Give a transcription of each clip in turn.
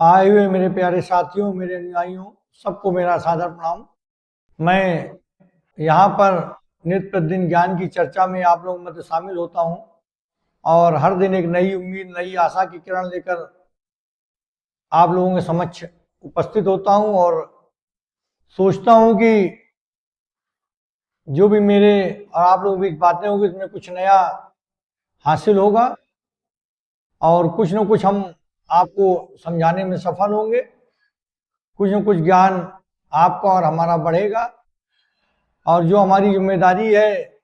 आए हुए मेरे प्यारे साथियों, मेरे अनुयायियों, सबको मेरा सादर प्रणाम। मैं यहाँ पर नित्य प्रतिदिन ज्ञान की चर्चा में आप लोगों में शामिल होता हूँ और हर दिन एक नई उम्मीद, नई आशा की किरण लेकर आप लोगों के समक्ष उपस्थित होता हूँ और सोचता हूँ कि जो भी मेरे और आप लोगों की बातें होंगी उसमें कुछ नया हासिल होगा और कुछ न कुछ हम आपको समझाने में सफल होंगे। कुछ न कुछ ज्ञान आपका और हमारा बढ़ेगा और जो हमारी जिम्मेदारी है,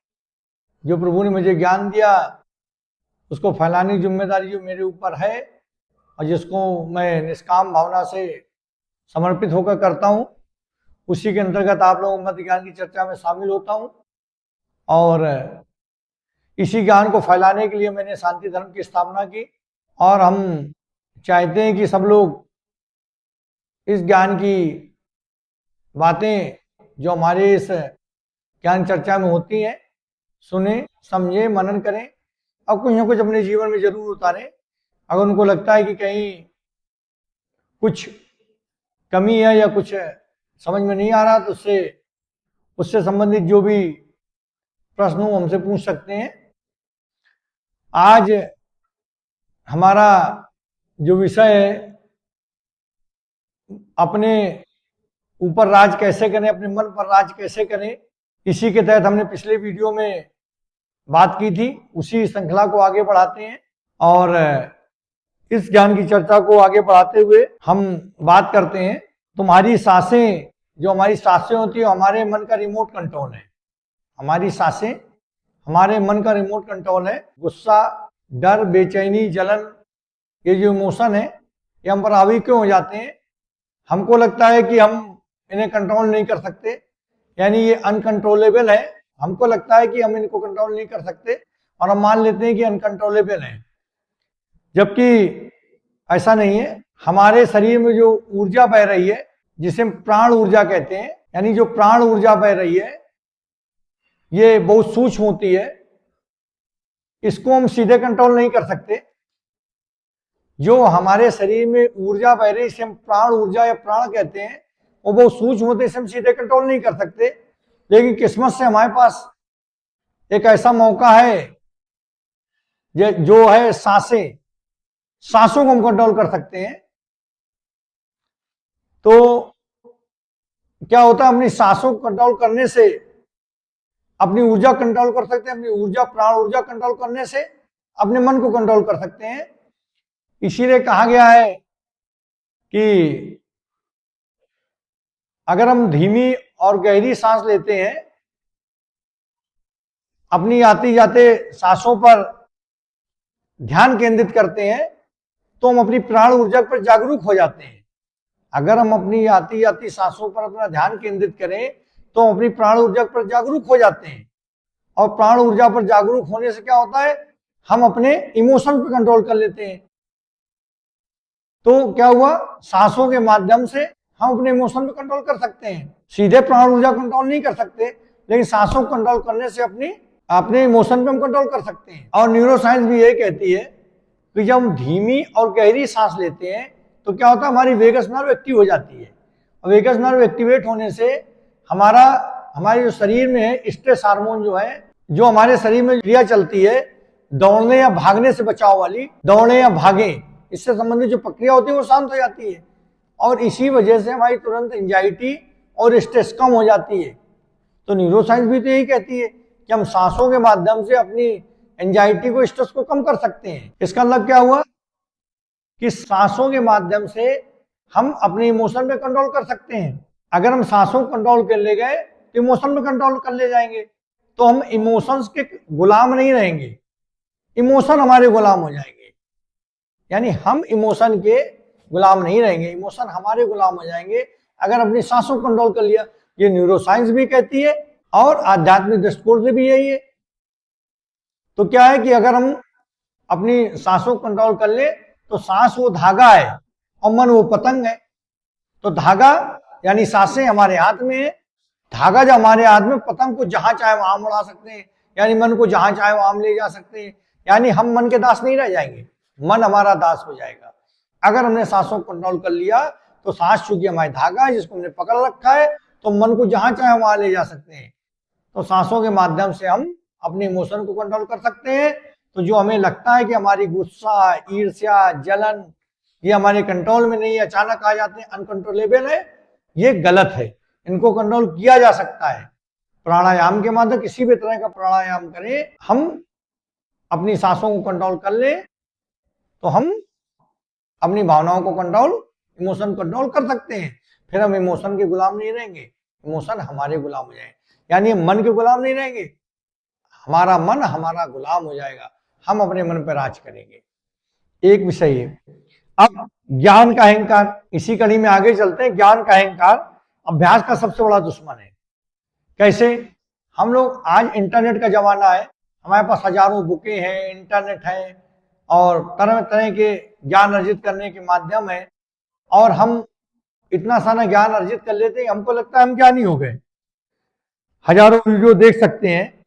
जो प्रभु ने मुझे ज्ञान दिया, उसको फैलाने की जिम्मेदारी जो मेरे ऊपर है और जिसको मैं निष्काम भावना से समर्पित होकर करता हूँ, उसी के अंतर्गत आप लोगों मत ज्ञान की चर्चा में शामिल होता हूँ। और इसी ज्ञान को फैलाने के लिए मैंने शांति धर्म की स्थापना की और हम चाहते हैं कि सब लोग इस ज्ञान की बातें जो हमारे इस ज्ञान चर्चा में होती हैं सुने, समझे, मनन करें और कुछ न कुछ अपने जीवन में जरूर उतारें। अगर उनको लगता है कि कहीं कुछ कमी है या कुछ समझ में नहीं आ रहा तो उससे संबंधित जो भी प्रश्न हो हमसे पूछ सकते हैं। आज हमारा जो विषय है, अपने ऊपर राज कैसे करें, अपने मन पर राज कैसे करें, इसी के तहत हमने पिछले वीडियो में बात की थी। उसी श्रृंखला को आगे बढ़ाते हैं और इस ज्ञान की चर्चा को आगे बढ़ाते हुए हम बात करते हैं तुम्हारी सांसें। जो हमारी सांसें होती है हमारे मन का रिमोट कंट्रोल है। हमारी सांसें हमारे मन का रिमोट कंट्रोल है। गुस्सा, डर, बेचैनी, जलन, ये जो इमोशन है ये हम पर हावी क्यों हो जाते हैं? हमको लगता है कि हम इन्हें कंट्रोल नहीं कर सकते, यानी ये अनकंट्रोलेबल है। हमको लगता है कि हम इनको कंट्रोल नहीं कर सकते और हम मान लेते हैं कि अनकंट्रोलेबल है, जबकि ऐसा नहीं है। हमारे शरीर में जो ऊर्जा बह रही है, जिसे हम प्राण ऊर्जा कहते हैं, यानी जो प्राण ऊर्जा बह रही है ये बहुत सूक्ष्म होती है। इसको हम सीधे कंट्रोल नहीं कर सकते। जो हमारे शरीर में ऊर्जा बह रही है इसे हम प्राण ऊर्जा या प्राण कहते हैं, वो बहुत सूक्ष्म होते हैं, इसे हम सीधे कंट्रोल नहीं कर सकते। लेकिन किस्मत से हमारे पास एक ऐसा मौका है जो है सांसें। सांसों को हम कंट्रोल कर सकते हैं। तो क्या होता है, अपनी सांसों को कंट्रोल करने से अपनी ऊर्जा कंट्रोल कर सकते हैं। अपनी ऊर्जा, प्राण ऊर्जा कंट्रोल करने से अपने मन को कंट्रोल कर सकते हैं। इसीलिए कहा गया है कि अगर हम धीमी और गहरी सांस लेते हैं, अपनी आती जाते सांसों पर ध्यान केंद्रित करते हैं, तो हम अपनी प्राण ऊर्जा पर जागरूक हो जाते हैं। अगर हम अपनी आती जाती सांसों पर अपना ध्यान केंद्रित करें तो हम अपनी प्राण ऊर्जा पर जागरूक हो जाते हैं। और प्राण ऊर्जा पर जागरूक होने से क्या होता है, हम अपने इमोशन पर कंट्रोल कर लेते हैं। तो क्या हुआ, सांसों के माध्यम से हम अपने इमोशन पर कंट्रोल कर सकते हैं। सीधे प्राण ऊर्जा कंट्रोल नहीं कर सकते, लेकिन सांसों को कंट्रोल करने से अपने इमोशन पे हम कंट्रोल कर सकते हैं। और न्यूरोसाइंस भी ये कहती है कि जब हम धीमी और गहरी सांस लेते हैं तो क्या होता है, हमारी वेगस नर्व एक्टिव हो जाती है। और वेगस नर्व एक्टिवेट होने से हमारे जो शरीर में है स्ट्रेस हार्मोन जो है, जो हमारे शरीर में क्रिया चलती है दौड़ने या भागने से बचाव वाली, दौड़ने या भागे, इससे संबंधित जो प्रक्रिया होती है वो शांत हो जाती है। और इसी वजह से हमारी तुरंत एंजाइटी और स्ट्रेस कम हो जाती है। तो न्यूरोसाइंस भी तो यही कहती है कि हम सांसों के माध्यम से अपनी एंजाइटी को, स्ट्रेस को कम कर सकते हैं। इसका मतलब क्या हुआ कि सांसों के माध्यम से हम अपने इमोशन पे कंट्रोल कर सकते हैं। अगर हम सांसों को कंट्रोल कर ले गए तो इमोशन पे कंट्रोल कर ले जाएंगे, तो हम इमोशंस के गुलाम नहीं रहेंगे, इमोशन हमारे गुलाम हो जाएंगे। यानी हम इमोशन के गुलाम नहीं रहेंगे, इमोशन हमारे गुलाम हो जाएंगे अगर अपनी सांसों को कंट्रोल कर लिया। ये न्यूरोसाइंस भी कहती है और आध्यात्मिक दृष्टिकोण से भी यही है। तो क्या है कि अगर हम अपनी सांसों को कंट्रोल कर ले तो सांस वो धागा है और मन वो पतंग है। तो धागा यानी सांसें हमारे हाथ में है, धागा जो हमारे हाथ में, पतंग को जहां चाहे वहां उड़ा सकते हैं, यानी मन को जहां चाहे वहां ले जा सकते हैं। यानी हम मन के दास नहीं रह जाएंगे, मन हमारा दास हो जाएगा। अगर हमने सांसों को कंट्रोल कर लिया तो सांस चूंकि हमारी धागा है जिसको हमने पकड़ रखा है, तो मन को जहां चाहे वहां ले जा सकते हैं। तो सांसों के माध्यम से हम अपने इमोशन को कंट्रोल कर सकते हैं। तो जो हमें लगता है कि हमारी गुस्सा, ईर्ष्या, जलन ये हमारे कंट्रोल में नहीं है, अचानक आ जाते हैं, अनकंट्रोलेबल है, ये गलत है। इनको कंट्रोल किया जा सकता है प्राणायाम के माध्यम। किसी भी तरह का प्राणायाम करें, हम अपनी सांसों को कंट्रोल कर ले तो हम अपनी भावनाओं को कंट्रोल, इमोशन कंट्रोल कर सकते हैं। फिर हम इमोशन के गुलाम नहीं रहेंगे, इमोशन हमारे गुलाम हो जाएंगे। यानी मन के गुलाम नहीं रहेंगे, हमारा मन हमारा गुलाम हो जाएगा, हम अपने मन पर राज करेंगे। एक विषय है। अब ज्ञान का अहंकार, इसी कड़ी में आगे चलते हैं। ज्ञान का अहंकार अभ्यास का सबसे बड़ा दुश्मन है। कैसे? हम लोग, आज इंटरनेट का जमाना है, हमारे पास हजारों बुकें हैं, इंटरनेट है और तरह तरह के ज्ञान अर्जित करने के माध्यम है, और हम इतना सारा ज्ञान अर्जित कर लेते हैं, हमको लगता है हम ज्ञानी हो गए। हजारों वीडियो देख सकते हैं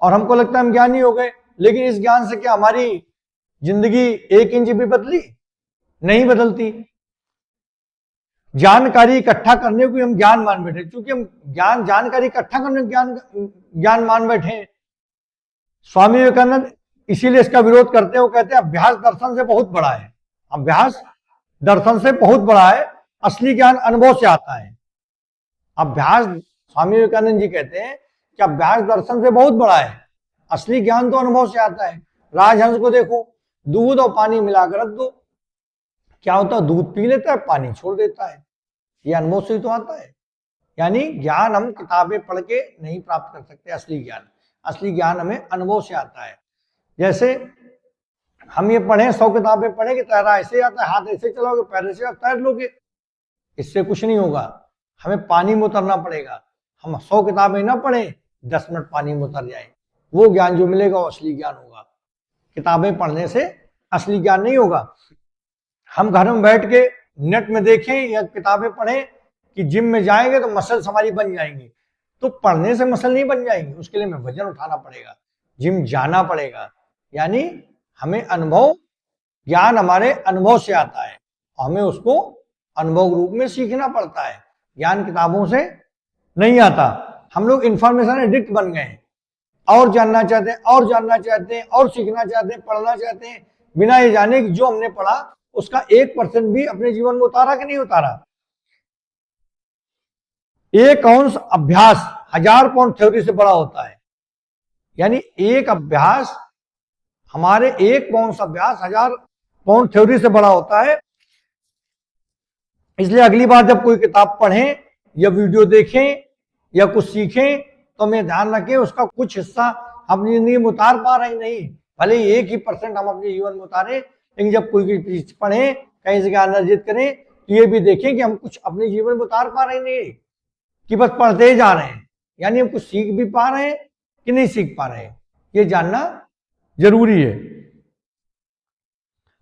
और हमको लगता है हम ज्ञानी हो गए। लेकिन इस ज्ञान से क्या हमारी जिंदगी 1 इंच भी बदली? नहीं बदलती। जानकारी इकट्ठा करने को हम ज्ञान मान बैठे, क्योंकि हम जानकारी इकट्ठा करने को ज्ञान मान बैठे। स्वामी विवेकानंद इसीलिए इसका विरोध करते हैं। वो कहते हैं अभ्यास दर्शन से बहुत बड़ा है, अभ्यास दर्शन से बहुत बड़ा है, असली ज्ञान अनुभव से आता है। अभ्यास, स्वामी विवेकानंद जी कहते हैं कि अभ्यास दर्शन से बहुत बड़ा है, असली ज्ञान तो अनुभव से आता है। राजहंस को देखो, दूध और पानी मिलाकर रख दो, क्या होता है? दूध पी लेता है, पानी छोड़ देता है। ये अनुभव से ही तो आता है। यानी ज्ञान हम किताबें पढ़ के नहीं प्राप्त कर सकते। असली ज्ञान हमें अनुभव से आता है। जैसे हम ये पढ़े, 100 किताबें पढ़े कि तैरा ऐसे आता है, हाथ ऐसे चलाओगे, पैर ऐसे तैर लोगे, इससे कुछ नहीं होगा। हमें पानी में उतरना पड़ेगा। हम 100 किताबें ना पढ़े, 10 मिनट पानी में उतर जाए, वो ज्ञान जो मिलेगा वो असली ज्ञान होगा। किताबें पढ़ने से असली ज्ञान नहीं होगा। हम घर में बैठ के नेट में देखें या किताबें पढ़ें कि जिम में जाएंगे तो मसल्स हमारी बन जाएंगी, तो पढ़ने से मसल नहीं बन जाएंगी। उसके लिए हमें वजन उठाना पड़ेगा, जिम जाना पड़ेगा। यानी हमें अनुभव, ज्ञान हमारे अनुभव से आता है और हमें उसको अनुभव रूप में सीखना पड़ता है। ज्ञान किताबों से नहीं आता। हम लोग इंफॉर्मेशन एडिक्ट बन गए हैं, और जानना चाहते हैं, और जानना चाहते हैं, और सीखना चाहते हैं, पढ़ना चाहते हैं, बिना ये जाने कि जो हमने पढ़ा उसका 1% भी अपने जीवन में उतारा कि नहीं उतारा। एक अंश अभ्यास 1000 पाउंड थ्योरी से बड़ा होता है। यानी एक अभ्यास, हमारे 1 पाउंड अभ्यास 1000 पाउंड थ्योरी से बड़ा होता है। इसलिए अगली बार जब कोई किताब पढ़ें या वीडियो देखें या कुछ सीखें तो हमें ध्यान रखें उसका कुछ हिस्सा अपनी जिंदगी में उतार पा रहे नहीं। भले ही 1% हम अपने जीवन में उतारे, लेकिन जब कोई चीज पढ़े, कहीं से ज्ञान अर्जित करें, तो ये भी देखें कि हम कुछ अपने जीवन में उतार पा रहे नहीं, कि बस पढ़ते ही जा रहे हैं। यानी हम कुछ सीख भी पा रहे हैं कि नहीं सीख पा रहे हैं, ये जानना जरूरी है।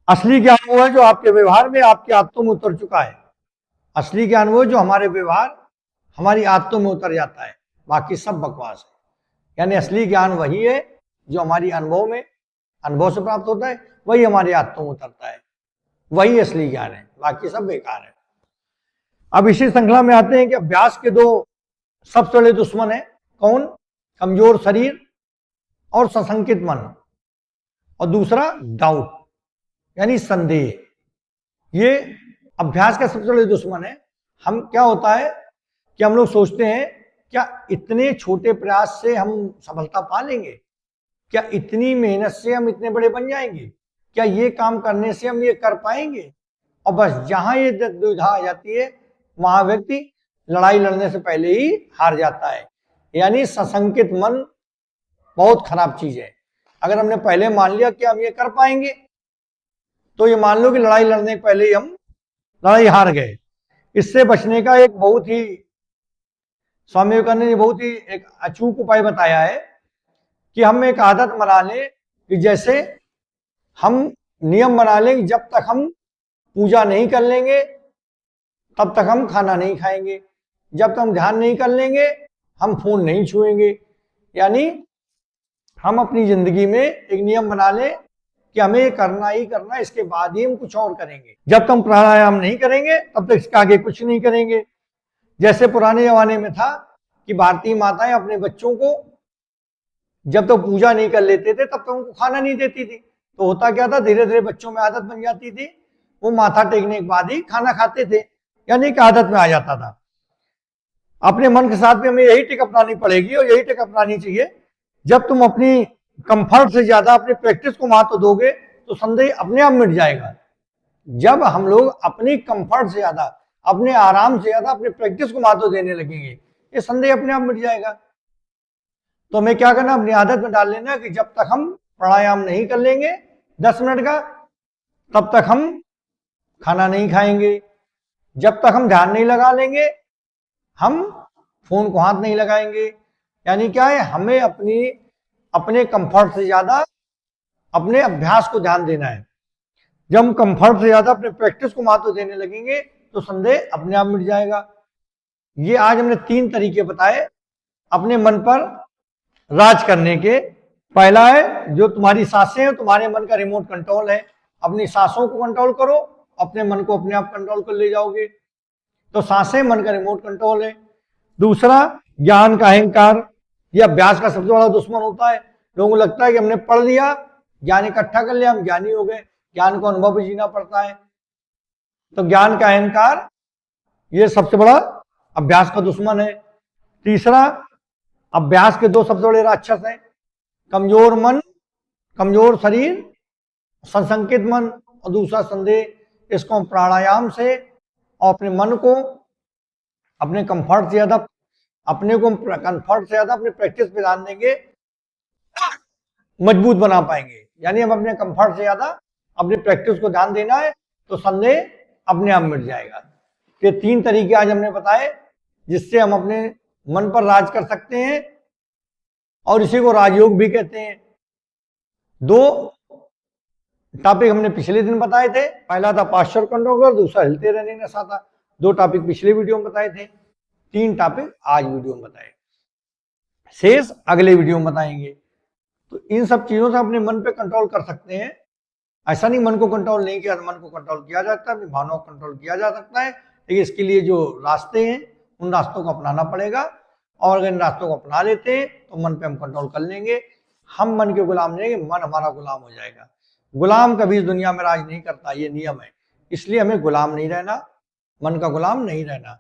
असली ज्ञान वो है जो आपके व्यवहार में, आपकी आदतों में उतर चुका है। असली ज्ञान वो जो हमारे व्यवहार, हमारी आदतों में उतर जाता है, बाकी सब बकवास है। यानी असली ज्ञान वही है जो हमारी अनुभव में, अनुभव से प्राप्त होता है, वही हमारी आदतों में उतरता है, वही असली ज्ञान है, बाकी सब बेकार है। अब इसी श्रृंखला में आते हैं कि अभ्यास के 2 सबसे बड़े दुश्मन है। कौन? कमजोर शरीर और सशंकित मन, और दूसरा डाउट यानी संदेह। ये अभ्यास का सबसे बड़े दुश्मन है। हम, क्या होता है कि हम लोग सोचते हैं क्या इतने छोटे प्रयास से हम सफलता पा लेंगे, क्या इतनी मेहनत से हम इतने बड़े बन जाएंगे, क्या ये काम करने से हम ये कर पाएंगे। और बस जहां ये दुविधा आ जाती है वहां व्यक्ति लड़ाई लड़ने से पहले ही हार जाता है। यानी सशंकित मन बहुत खराब चीज है। अगर हमने पहले मान लिया कि हम ये कर पाएंगे, तो ये मान लो कि लड़ाई लड़ने के पहले ही हम लड़ाई हार गए। इससे बचने का एक बहुत ही, स्वामी विवेकानंद ने बहुत ही एक अचूक उपाय बताया है कि हम एक आदत बना लें कि जैसे हम नियम बना लें कि जब तक हम पूजा नहीं कर लेंगे तब तक हम खाना नहीं खाएंगे, जब तक हम ध्यान नहीं कर लेंगे हम फोन नहीं छुएंगे। यानी हम अपनी जिंदगी में एक नियम बना लें कि हमें ये करना ही करना, इसके बाद ही हम कुछ और करेंगे। जब तक हम प्राणायाम नहीं करेंगे तब तक इसके आगे कुछ नहीं करेंगे। जैसे पुराने जमाने में था कि भारतीय माताएं अपने बच्चों को जब तक पूजा नहीं कर लेते थे तब तक उनको खाना नहीं देती थी। तो होता क्या था, धीरे धीरे बच्चों में आदत बन जाती थी, वो माथा टेकने के बाद ही खाना खाते थे, यानी कि आदत में आ जाता था। अपने मन के साथ भी हमें यही टिक अपनानी पड़ेगी और यही टिक अपनानी चाहिए। जब तुम अपनी कंफर्ट से ज्यादा अपनी प्रैक्टिस को महत्व दोगे तो संदेह अपने आप मिट जाएगा। जब हम लोग अपनी कंफर्ट से ज्यादा, अपने आराम से ज्यादा अपनी प्रैक्टिस को महत्व देने लगेंगे, ये संदेह अपने आप मिट जाएगा। तो हमें क्या करना, अपनी आदत में डाल लेना कि जब तक हम प्राणायाम नहीं कर लेंगे 10 मिनट का, तब तक हम खाना नहीं खाएंगे। जब तक हम ध्यान नहीं लगा लेंगे हम फोन को हाथ नहीं लगाएंगे। यानी क्या है, हमें अपने कंफर्ट से ज्यादा अपने अभ्यास को ध्यान देना है। जब हम कंफर्ट से ज्यादा अपने प्रैक्टिस को महत्व देने लगेंगे तो संदेह अपने आप मिट जाएगा। ये आज हमने 3 तरीके बताए अपने मन पर राज करने के। पहला है, जो तुम्हारी सांसें हैं तुम्हारे मन का रिमोट कंट्रोल है, अपनी सांसों को कंट्रोल करो, अपने मन को अपने आप कंट्रोल कर ले जाओगे। तो सांसें मन का रिमोट कंट्रोल है। दूसरा, ज्ञान का अहंकार, यह अभ्यास का सबसे बड़ा दुश्मन होता है। लोगों को लगता है कि हमने पढ़ लिया, ज्ञान इकट्ठा कर लिया, हम ज्ञानी हो गए। ज्ञान को अनुभव भी जीना पड़ता है। तो ज्ञान का अहंकार ये सबसे बड़ा अभ्यास का दुश्मन है। तीसरा, अभ्यास के 2 सबसे बड़े राक्षस हैं, कमजोर मन, कमजोर शरीर, संशंकित मन, और दूसरा संदेह। इसको हम प्राणायाम से और अपने मन को अपने कंफर्ट से ज्यादा, अपने को कंफर्ट से ज्यादा अपने प्रैक्टिस पे ध्यान देंगे, मजबूत बना पाएंगे। यानी हम अपने कंफर्ट से ज्यादा अपनी प्रैक्टिस को ध्यान देना है तो संदेह अपने आप मिट जाएगा। ये 3 तरीके आज हमने बताए जिससे हम अपने मन पर राज कर सकते हैं, और इसी को राजयोग भी कहते हैं। 2 टॉपिक हमने पिछले दिन बताए थे, पहला था पास्चर कंट्रोल, दूसरा हिलते रहने नशा था। 2 टॉपिक पिछले वीडियो में बताए थे, 3 टॉपिक आज वीडियो में बताए, शेष अगले वीडियो में बताएंगे। तो इन सब चीजों से अपने मन पे कंट्रोल कर सकते हैं। ऐसा नहीं मन को कंट्रोल नहीं किया, मन को कंट्रोल किया जाता है, अपनी भावनाओं को कंट्रोल किया जा सकता है, लेकिन इसके लिए जो रास्ते हैं उन रास्तों को अपनाना पड़ेगा। और अगर इन रास्तों को अपना लेते हैं तो मन पे हम कंट्रोल कर लेंगे। हम मन के गुलाम नहीं, मन हमारा गुलाम हो जाएगा। गुलाम कभी इस दुनिया में राज नहीं करता, ये नियम है। इसलिए हमें गुलाम नहीं रहना, मन का गुलाम नहीं रहना,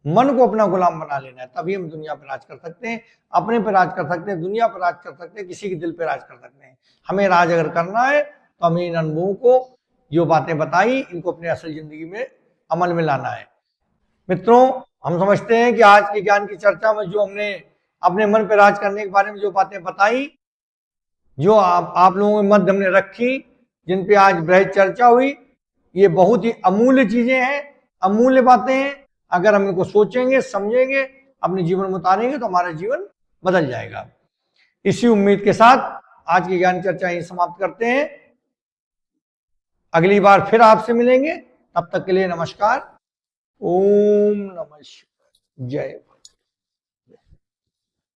मन को अपना गुलाम बना लेना है, तभी हम दुनिया पर राज कर सकते हैं, अपने पर राज कर सकते हैं, दुनिया पर राज कर सकते हैं, किसी के दिल पर राज कर सकते हैं। हमें राज अगर करना है तो हमें इन अनुभवों को, जो बातें बताई, इनको अपने असल जिंदगी में अमल में लाना है। मित्रों, हम समझते हैं कि आज की ज्ञान की चर्चा में जो हमने अपने मन पर राज करने के बारे में जो बातें बताई, जो आप लोगों के मध्य हमने रखी, जिन पे आज बृहद चर्चा हुई, ये बहुत ही अमूल्य चीजें हैं, अमूल्य बातें हैं। अगर हम इनको सोचेंगे, समझेंगे, अपने जीवन में उतारेंगे तो हमारा जीवन बदल जाएगा। इसी उम्मीद के साथ आज की ज्ञान चर्चा यहीं समाप्त करते हैं। अगली बार फिर आपसे मिलेंगे, तब तक के लिए नमस्कार। ओम नमः शिवाय। जय।